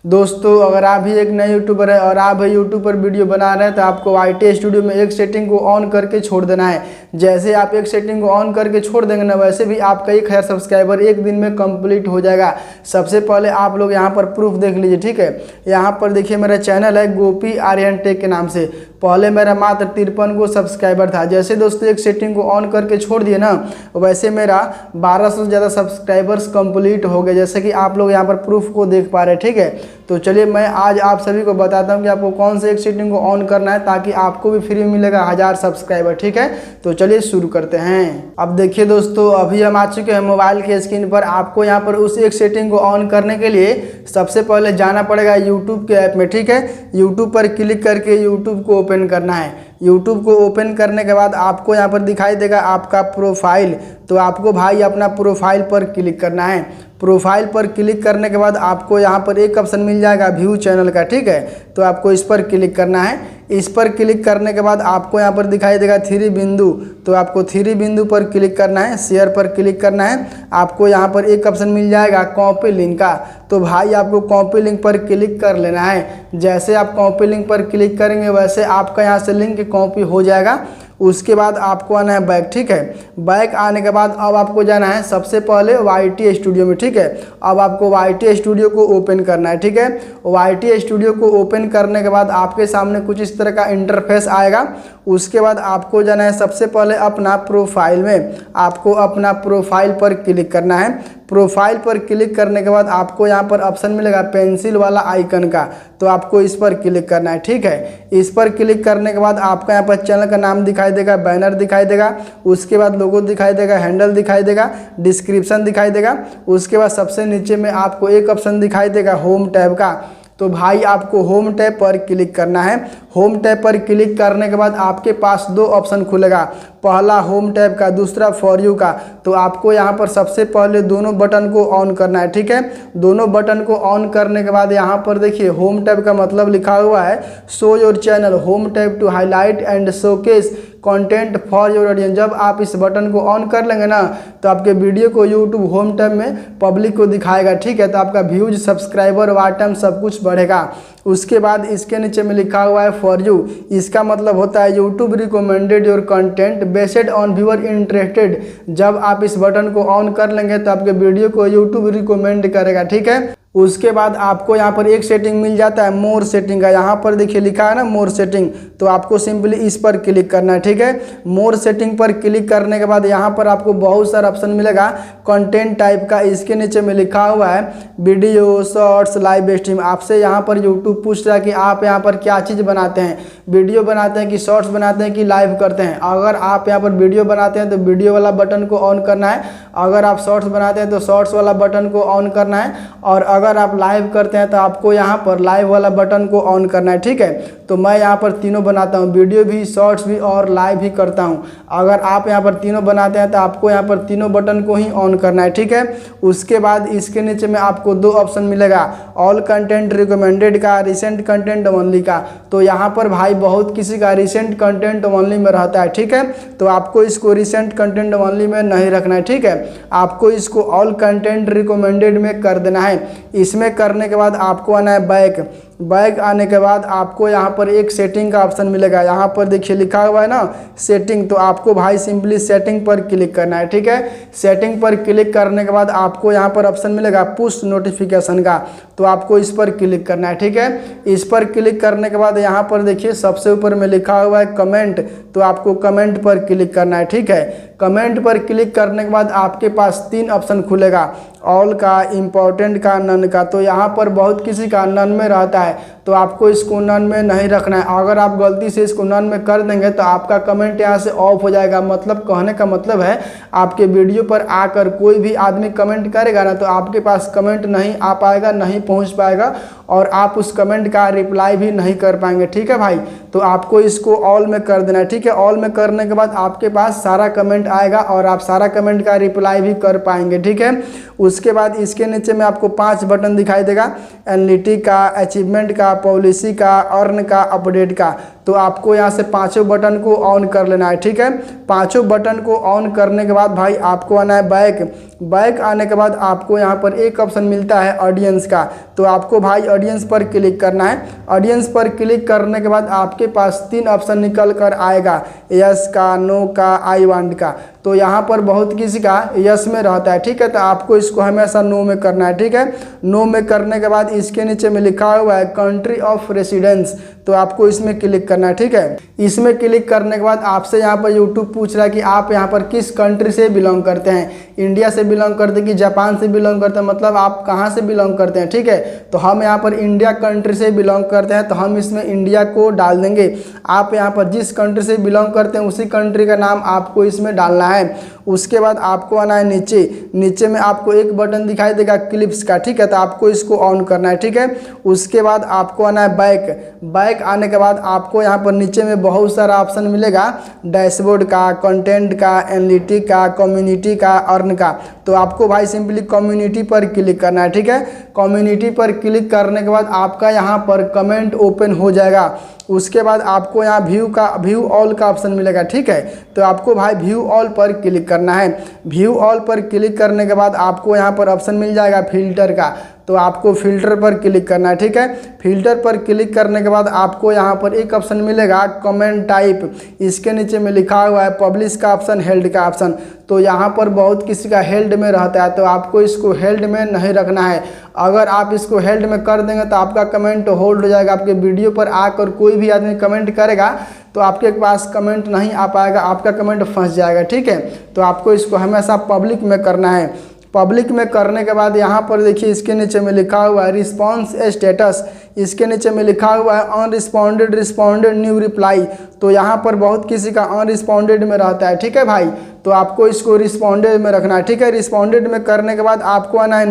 दोस्तों अगर आप भी एक नए यूट्यूबर है और आप भी यूट्यूब पर वीडियो बना रहे हैं तो आपको YT स्टूडियो में एक सेटिंग को ऑन करके छोड़ देना है। जैसे आप एक सेटिंग को ऑन करके छोड़ देंगे ना, वैसे भी आपका 1000 सब्सक्राइबर एक दिन में कंप्लीट हो जाएगा। सबसे पहले आप लोग यहाँ पर प्रूफ देख लीजिए, ठीक है। यहाँ पर देखिए मेरा चैनल है गोपी आर्यन टेक के नाम से। पहले मेरा मात्र 53 को सब्सक्राइबर था। जैसे दोस्तों एक सेटिंग को ऑन करके छोड़ दिए ना, वैसे मेरा 1200 से ज़्यादा सब्सक्राइबर्स कंप्लीट हो गए, जैसे कि आप लोग यहाँ पर प्रूफ को देख पा रहे हैं, ठीक है। तो चलिए मैं आज आप सभी को बताता हूँ कि आपको कौन से एक सेटिंग को ऑन करना है ताकि आपको भी फ्री में मिलेगा 1000 सब्सक्राइबर, ठीक है। तो चलिए शुरू करते हैं। अब देखिए दोस्तों, अभी हम आ चुके हैं मोबाइल के स्क्रीन पर। आपको यहाँ पर उस एक सेटिंग को ऑन करने के लिए सबसे पहले जाना पड़ेगा यूट्यूब के ऐप में, ठीक है। यूट्यूब पर क्लिक करके यूट्यूब को ओपन करना है। यूट्यूब को ओपन करने के बाद आपको यहाँ पर दिखाई देगा आपका प्रोफाइल। तो आपको भाई अपना प्रोफाइल पर क्लिक करना है। प्रोफाइल पर क्लिक करने के बाद आपको यहाँ पर एक ऑप्शन मिल जाएगा व्यू चैनल का, ठीक है। तो आपको इस पर क्लिक करना है। इस पर क्लिक करने के बाद आपको यहाँ पर दिखाई देगा 3 बिंदु। तो आपको 3 बिंदु पर क्लिक करना है, शेयर पर क्लिक करना है। आपको यहाँ पर एक ऑप्शन मिल जाएगा कॉपी लिंक का। तो भाई आपको कॉपी लिंक पर क्लिक कर लेना है। जैसे आप कॉपी लिंक पर क्लिक करेंगे वैसे आपका यहाँ से लिंक कॉपी हो जाएगा। उसके बाद आपको आना है बैक, ठीक है। बैक आने के बाद अब आपको जाना है सबसे पहले YT स्टूडियो में, ठीक है। अब आपको YT स्टूडियो को ओपन करना है, ठीक है। YT स्टूडियो को ओपन करने के बाद आपके सामने कुछ इस तरह का इंटरफेस आएगा। उसके बाद आपको जाना है सबसे पहले अपना प्रोफाइल में। आपको अपना प्रोफाइल पर क्लिक करना है। प्रोफाइल पर क्लिक करने के बाद आपको यहाँ पर ऑप्शन मिलेगा पेंसिल वाला आइकन का। तो आपको इस पर क्लिक करना है, ठीक है। इस पर क्लिक करने के बाद आपका यहाँ पर चैनल का नाम दिखाई देगा, बैनर दिखाई देगा। उसके बाद लोगो दिखाई देगा, हैंडल दिखाई देगा, डिस्क्रिप्शन दिखाई देगा। उसके बाद सबसे नीचे में आपको एक ऑप्शन दिखाई देगा होम टैब का। तो भाई आपको होम टैब पर क्लिक करना है। होम टैब पर क्लिक करने के बाद आपके पास 2 ऑप्शन खुलेगा, पहला होम टैब का, दूसरा फॉर यू का। तो आपको यहाँ पर सबसे पहले दोनों बटन को ऑन करना है, ठीक है। दोनों बटन को ऑन करने के बाद यहाँ पर देखिए होम टैब का मतलब लिखा हुआ है show your channel, home tab to highlight and showcase content for your audience. जब आप इस बटन को ऑन कर लेंगे ना तो आपके वीडियो को यूट्यूब होम टैब में पब्लिक को दिखाएगा, ठीक है। तो आपका व्यूज, सब्सक्राइबर, वाच टाइम सब कुछ बढ़ेगा। उसके बाद इसके नीचे में लिखा हुआ है फॉर यू। इसका मतलब होता है YouTube recommended your content based on viewer interested. जब आप इस बटन को ऑन कर लेंगे तो आपके वीडियो को यूट्यूब रिकमेंड करेगा, ठीक है। उसके बाद आपको यहाँ पर एक सेटिंग मिल जाता है मोर सेटिंग का। यहाँ पर देखिए लिखा है ना मोर सेटिंग। तो आपको सिंपली इस पर क्लिक करना है, ठीक है। मोर सेटिंग पर क्लिक करने के बाद यहाँ पर आपको बहुत सारा ऑप्शन मिलेगा कंटेंट टाइप का। इसके नीचे में लिखा हुआ है वीडियो, शॉर्ट्स, लाइव स्ट्रीम। आपसे यहाँ पर यूट्यूब पूछ रहा है कि आप यहाँ पर क्या चीज़ बनाते हैं, वीडियो बनाते हैं कि शॉर्ट्स बनाते हैं कि लाइव करते हैं। अगर आप यहाँ पर वीडियो बनाते हैं तो वीडियो वाला बटन को ऑन करना है। अगर आप शॉर्ट्स बनाते हैं तो शॉर्ट्स वाला बटन को ऑन करना है। और अगर आप लाइव करते हैं तो आपको यहाँ पर लाइव वाला बटन को ऑन करना है, ठीक है। तो मैं यहाँ पर तीनों बनाता हूँ, वीडियो भी, शॉर्ट्स भी और लाइव भी करता हूँ। अगर आप यहाँ पर तीनों बनाते हैं तो आपको यहाँ पर तीनों बटन को ही ऑन करना है, ठीक है। उसके बाद इसके नीचे में आपको 2 ऑप्शन मिलेगा, ऑल कंटेंट रिकमेंडेड का, रिसेंट कंटेंट ओनली का। तो यहाँ पर भाई बहुत किसी का रिसेंट कंटेंट ओनली में रहता है, ठीक है। तो आपको इसको रिसेंट कंटेंट ओनली में नहीं रखना है, ठीक है। आपको इसको ऑल कंटेंट रिकमेंडेड में कर देना है। इसमें करने के बाद आपको आना है बैक। बैक आने के बाद आपको यहाँ पर एक सेटिंग का ऑप्शन मिलेगा। यहाँ पर देखिए लिखा हुआ है ना सेटिंग। तो आपको भाई सिंपली सेटिंग पर क्लिक करना है, ठीक है। सेटिंग पर क्लिक करने के बाद आपको यहाँ पर ऑप्शन मिलेगा पुश नोटिफिकेशन का। तो आपको इस पर क्लिक करना है, ठीक है। इस पर क्लिक करने के बाद यहाँ पर देखिए सबसे ऊपर में लिखा हुआ है कमेंट। तो आपको कमेंट पर क्लिक करना है, ठीक है। कमेंट पर क्लिक करने के बाद आपके पास 3 ऑप्शन खुलेगा, ऑल का, इम्पोर्टेंट का, नन का। तो यहाँ पर बहुत किसी का नन में रहता है, तो आपको इसको नन में नहीं रखना है। अगर आप गलती से इसको नन में कर देंगे तो आपका कमेंट यहाँ से ऑफ हो जाएगा। मतलब कहने का मतलब है आपके वीडियो पर आकर कोई भी आदमी कमेंट करेगा ना तो आपके पास कमेंट नहीं आ पाएगा, नहीं पहुँच पाएगा और आप उस कमेंट का रिप्लाई भी नहीं कर पाएंगे, ठीक है भाई। तो आपको इसको ऑल में कर देना है, ठीक है। ऑल में करने के बाद आपके पास सारा कमेंट आएगा और आप सारा कमेंट का रिप्लाई भी कर पाएंगे, ठीक है। उसके बाद इसके नीचे में आपको 5 बटन दिखाई देगा, एनालिटिक का, अचीवमेंट का, पॉलिसी का, अर्न का, अपडेट का। तो आपको यहाँ से पांचों बटन को ऑन कर लेना है, ठीक है। पांचों बटन को ऑन करने के बाद भाई आपको आना है बैक आने के बाद आपको यहाँ पर एक ऑप्शन मिलता है ऑडियंस का। तो आपको भाई ऑडियंस पर क्लिक करना है। ऑडियंस पर क्लिक करने के बाद आपके पास 3 ऑप्शन निकल कर आएगा, यस का, नो का, आई वांट का। तो यहाँ पर बहुत किसी का यस में रहता है, ठीक है। तो आपको इसको हमेशा नो में करना है, ठीक है। नो में करने के बाद इसके नीचे में लिखा हुआ है कंट्री ऑफ रेसिडेंस, तो आपको इसमें क्लिक करना है, ठीक है। इसमें क्लिक करने के बाद आपसे यहाँ पर यूट्यूब पूछ रहा है कि आप यहाँ पर किस कंट्री से बिलोंग करते हैं, इंडिया से बिलोंग करते हैं कि जापान से बिलोंग करते हैं, मतलब आप कहाँ से बिलोंग करते हैं, ठीक है। तो हम यहाँ पर इंडिया कंट्री से बिलोंग करते हैं, तो हम इसमें इंडिया को डाल देंगे। आप यहाँ पर जिस कंट्री से बिलोंग करते हैं उसी कंट्री का नाम आपको इसमें डालना है। उसके बाद आपको आना है नीचे में आपको एक बटन दिखाई देगा क्लिप्स का, ठीक है। तो आपको इसको ऑन करना है, ठीक है। उसके बाद आपको आना है बैक आने के बाद आपको यहाँ पर नीचे में बहुत सारा ऑप्शन मिलेगा, डैशबोर्ड का, कंटेंट का, एनालिटिक का, कम्युनिटी का, अर्न का। तो आपको भाई सिंपली कम्युनिटी पर क्लिक करना है, ठीक है। कम्युनिटी पर क्लिक करने के बाद आपका यहाँ पर कमेंट ओपन हो जाएगा। उसके बाद आपको यहाँ व्यू ऑल का ऑप्शन मिलेगा, ठीक है। तो आपको भाई व्यू ऑल पर क्लिक करना है। व्यू ऑल पर क्लिक करने के बाद आपको यहाँ पर ऑप्शन मिल जाएगा फिल्टर का, तो आपको फिल्टर पर क्लिक करना है, ठीक है। फिल्टर पर क्लिक करने के बाद आपको यहाँ पर एक ऑप्शन मिलेगा कमेंट टाइप, इसके नीचे में लिखा हुआ है पब्लिश का ऑप्शन, हेल्ड का ऑप्शन। तो यहाँ पर बहुत किसी का हेल्ड में रहता है, तो आपको इसको हेल्ड में नहीं रखना है। अगर आप इसको हेल्ड में कर देंगे तो आपका कमेंट होल्ड हो जाएगा। आपके वीडियो पर आकर कोई भी आदमी कमेंट करेगा तो आपके पास कमेंट नहीं आ पाएगा, आपका कमेंट फंस जाएगा, ठीक है। तो आपको इसको हमेशा पब्लिक में करना है। पब्लिक में करने के बाद यहाँ पर देखिए इसके नीचे में लिखा हुआ है रिस्पांस स्टेटस, इसके नीचे में लिखा हुआ है अनरिस्पॉन्डेड, रिस्पॉन्डेड, न्यू रिप्लाई। तो यहाँ पर बहुत किसी का अनरिस्पॉन्डेड में रहता है, ठीक है भाई। तो आपको इसको रिस्पॉन्डेड में रखना है, ठीक है। रिस्पॉन्डेड में करने के बाद आपको आना है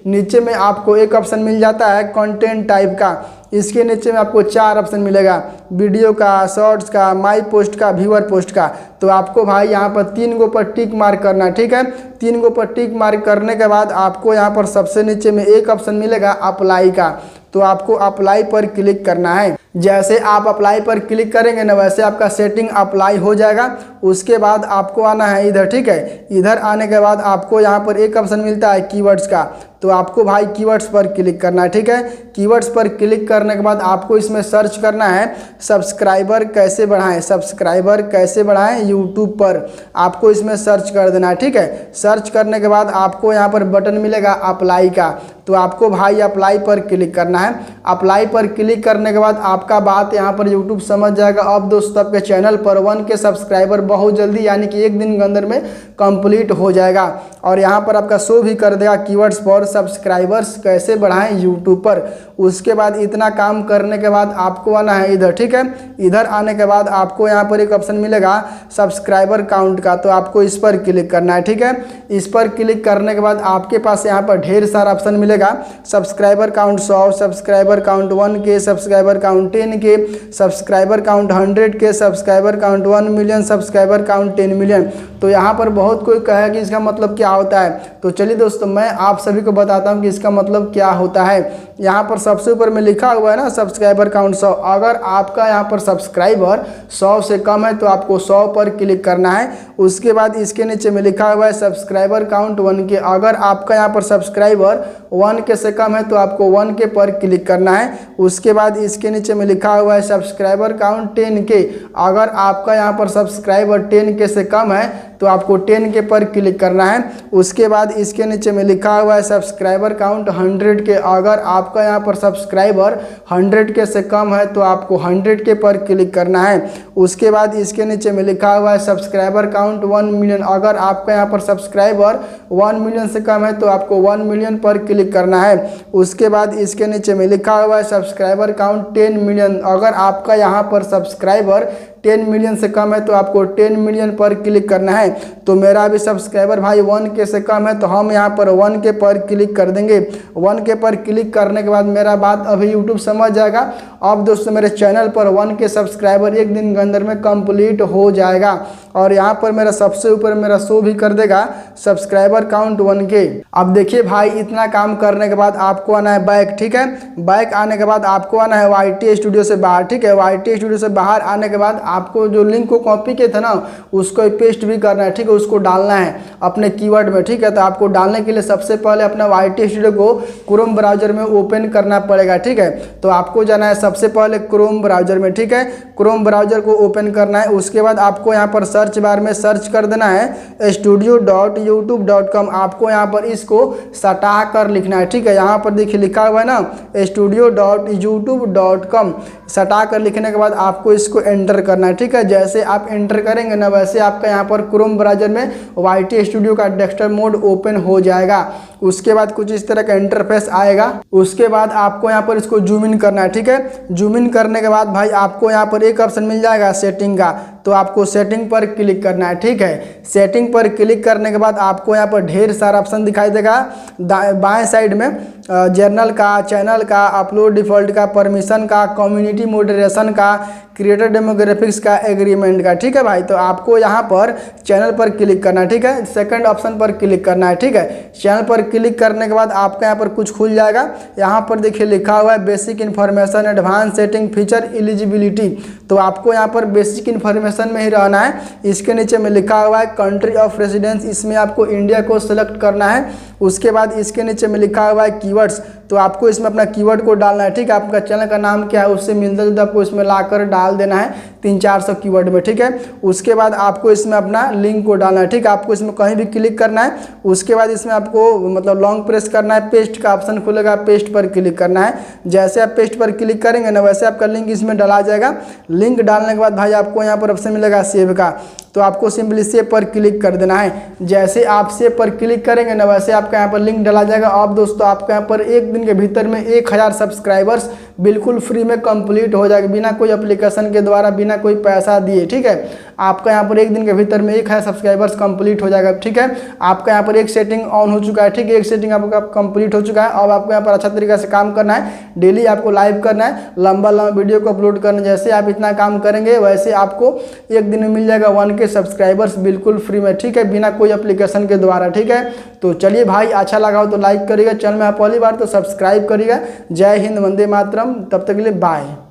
नीचे में आपको एक ऑप्शन मिल जाता है कंटेंट टाइप का। इसके नीचे में आपको 4 ऑप्शन मिलेगा, वीडियो का, शॉर्ट्स का, माई पोस्ट का, व्यूअर पोस्ट का। तो आपको भाई यहाँ पर 3 गो पर टिक मार्क करना है, ठीक है। 3 गो पर टिक मार्क करने के बाद आपको यहाँ पर सबसे नीचे में एक ऑप्शन मिलेगा अप्लाई का, तो आपको अप्लाई पर क्लिक करना है। जैसे आप अप्लाई पर क्लिक करेंगे ना वैसे आपका सेटिंग अप्लाई हो जाएगा। उसके बाद आपको आना है इधर, ठीक है। इधर आने के बाद आपको यहाँ पर एक ऑप्शन मिलता है कीवर्ड्स का, तो आपको भाई कीवर्ड्स पर क्लिक करना है, ठीक है। कीवर्ड्स पर क्लिक करने के बाद आपको इसमें सर्च करना है सब्सक्राइबर कैसे बढ़ाएं, सब्सक्राइबर कैसे बढ़ाएं यूट्यूब पर, आपको इसमें सर्च कर देना है, ठीक है। सर्च करने के बाद आपको यहाँ पर बटन मिलेगा अप्लाई का, तो आपको भाई अप्लाई पर क्लिक करना है। अप्लाई पर क्लिक करने के बाद आपका बात यहाँ पर यूट्यूब समझ जाएगा। अब दोस्तों आपके चैनल पर 1K सब्सक्राइबर बहुत जल्दी यानी कि 1 दिन के अंदर में कंप्लीट हो जाएगा। और यहाँ पर आपका शो भी कर देगा कीवर्ड्स पर सब्सक्राइबर्स कैसे बढ़ाएं यूट्यूब पर। उसके बाद इतना काम करने के बाद आपको आना है इधर, ठीक है। इधर आने के बाद आपको यहाँ पर एक ऑप्शन मिलेगा सब्सक्राइबर काउंट का, तो आपको इस पर क्लिक करना है, ठीक है। इस पर क्लिक करने के बाद आपके पास यहाँ पर ढेर सारा ऑप्शन मिलेगा, subscriber count 100, subscriber count 1K, subscriber count 10K, subscriber count 100K, subscriber count 1 million, subscriber count 10 million. तो यहाँ पर बहुत कोई कहे कि इसका मतलब क्या होता है, तो चलिए दोस्तों मैं आप सभी को बताता हूँ कि इसका मतलब क्या होता है। यहाँ पर सबसे ऊपर में लिखा हुआ है ना सब्सक्राइबर काउंट 100, अगर आपका यहाँ पर सब्सक्राइबर 100 से कम है तो आपको 100 पर क्लिक करना है। उसके बाद इसके नीचे में लिखा हुआ है सब्सक्राइबर काउंट 1K, अगर आपका यहाँ पर सब्सक्राइबर 1K से कम है तो आपको 1K पर क्लिक करना है। उसके बाद इसके नीचे में लिखा हुआ है सब्सक्राइबर काउंट 10K, अगर आपका यहाँ पर सब्सक्राइबर 10K से कम है तो आपको 10K पर क्लिक करना है। उसके बाद इसके नीचे में लिखा हुआ है सब्सक्राइबर काउंट 100K, अगर आपका यहाँ पर सब्सक्राइबर 100K से कम है तो आपको 100K पर क्लिक करना है। उसके बाद इसके नीचे में लिखा हुआ है सब्सक्राइबर काउंट 1 मिलियन, अगर आपका यहाँ पर सब्सक्राइबर 1 मिलियन से कम है तो आपको 1 मिलियन पर क्लिक करना है। उसके बाद इसके नीचे में लिखा हुआ है सब्सक्राइबर काउंट 10 मिलियन, अगर आपका यहाँ पर सब्सक्राइबर 10 मिलियन से कम है तो आपको 10 मिलियन पर क्लिक करना है। तो मेरा अभी सब्सक्राइबर भाई 1K से कम है तो हम यहाँ पर 1K पर क्लिक कर देंगे। 1K पर क्लिक करने के बाद मेरा बात अभी यूट्यूब समझ जाएगा। अब दोस्तों मेरे चैनल पर 1K सब्सक्राइबर एक दिन के अंदर में कंप्लीट हो जाएगा और यहाँ पर मेरा सबसे ऊपर मेरा शो भी कर देगा सब्सक्राइबर काउंट 1K। अब देखिए भाई इतना काम करने के बाद आपको आना है बैक, ठीक है। बैक आने के बाद आपको आना है YT स्टूडियो से बाहर, ठीक है। YT स्टूडियो से बाहर आने के बाद आपको जो लिंक को कॉपी किए थे ना उसको पेस्ट भी करना है, ठीक है। उसको डालना है अपने कीवर्ड में, ठीक है। तो आपको डालने के लिए सबसे पहले अपना YT स्टूडियो को क्रोम ब्राउजर में ओपन करना पड़ेगा, ठीक है। तो आपको जाना है सबसे पहले क्रोम ब्राउजर में, ठीक है। क्रोम ब्राउजर को ओपन करना है। उसके बाद आपको यहाँ पर सर्च बार में सर्च कर देना है studio.youtube.com। आपको यहाँ पर इसको सटा कर लिखना है, ठीक है। यहाँ पर देखिए लिखा हुआ है ना studio.youtube.com। सटा कर लिखने के बाद आपको इसको एंटर करना है, ठीक है। जैसे आप एंटर करेंगे ना वैसे आपका यहाँ पर क्रोम ब्राउजर में YT स्टूडियो का डेस्कटॉप मोड ओपन हो जाएगा। उसके बाद कुछ इस तरह का इंटरफेस आएगा। उसके बाद आपको यहाँ पर इसको जूम इन करना है, ठीक है। जूम इन करने के बाद भाई आपको यहाँ पर एक ऑप्शन मिल जाएगा सेटिंग का, तो आपको सेटिंग पर क्लिक करना है, ठीक है। सेटिंग पर क्लिक करने के बाद आपको यहाँ पर ढेर सारा ऑप्शन दिखाई देगा बाएं साइड में, जर्नल का, चैनल का, अपलोड डिफॉल्ट का, परमिशन का, कम्युनिटी मॉडरेशन का, क्रिएटर डेमोग्राफिक्स का, एग्रीमेंट का, ठीक है भाई। तो आपको यहाँ पर चैनल पर क्लिक करना है, ठीक है। सेकंड ऑप्शन पर क्लिक करना है, ठीक है। चैनल पर क्लिक करने के बाद आपका यहाँ पर कुछ खुल जाएगा। यहाँ पर देखिए लिखा हुआ है basic information, advance setting, feature, eligibility. तो आपको यहाँ पर बेसिक इन्फॉर्मेशन में ही रहना है। इसके नीचे में लिखा हुआ है कंट्री ऑफ रेसिडेंस, इसमें आपको इंडिया को सिलेक्ट करना है। उसके बाद इसके नीचे में लिखा हुआ है कीवर्ड्स, तो आपको इसमें अपना कीवर्ड को डालना है, ठीक है। आपका चैनल का नाम क्या है उससे मिलता जुलता आपको इसमें लाकर डाल देना है 300-400 कीवर्ड में, ठीक है। उसके बाद आपको इसमें अपना लिंक को डालना है, ठीक है। आपको इसमें कहीं भी क्लिक करना है। उसके बाद इसमें आपको मतलब लॉन्ग प्रेस करना है, पेस्ट का ऑप्शन खुलेगा, पेस्ट पर क्लिक करना है। जैसे आप पेस्ट पर क्लिक करेंगे ना वैसे आपका लिंक इसमें डाला जाएगा। लिंक डालने के बाद भाई आपको यहाँ पर ऑप्शन मिलेगा सेव का, तो आपको सिंपली सेव पर क्लिक कर देना है। जैसे आप सेव पर क्लिक करेंगे ना वैसे आपका यहाँ पर लिंक डाला जाएगा। अब दोस्तों आपका यहाँ पर एक दिन के भीतर में 1000 सब्सक्राइबर्स बिल्कुल फ्री में कंप्लीट हो जाएगा, बिना कोई एप्लीकेशन के द्वारा, बिना कोई पैसा दिए, ठीक है। आपका यहाँ पर एक दिन के भीतर में 1000 सब्सक्राइबर्स कंप्लीट हो जाएगा, ठीक है। आपका यहाँ पर एक सेटिंग ऑन हो चुका है, ठीक है। एक सेटिंग आपका कंप्लीट हो चुका है। अब आपको यहाँ पर अच्छा तरीके से काम करना है। डेली आपको लाइव करना है, लंबा लंबा वीडियो को अपलोड करना है। जैसे आप इतना काम करेंगे वैसे आपको एक दिन में मिल जाएगा 1K सब्सक्राइबर्स बिल्कुल फ्री में, ठीक है, बिना कोई एप्लीकेशन के द्वारा, ठीक है। तो चलिए भाई अच्छा लगा हो तो लाइक करिएगा, चैनल में आप पहली बार तो सब्सक्राइब करिएगा। जय हिंद, वंदे मातरम। तब तक के लिए बाय।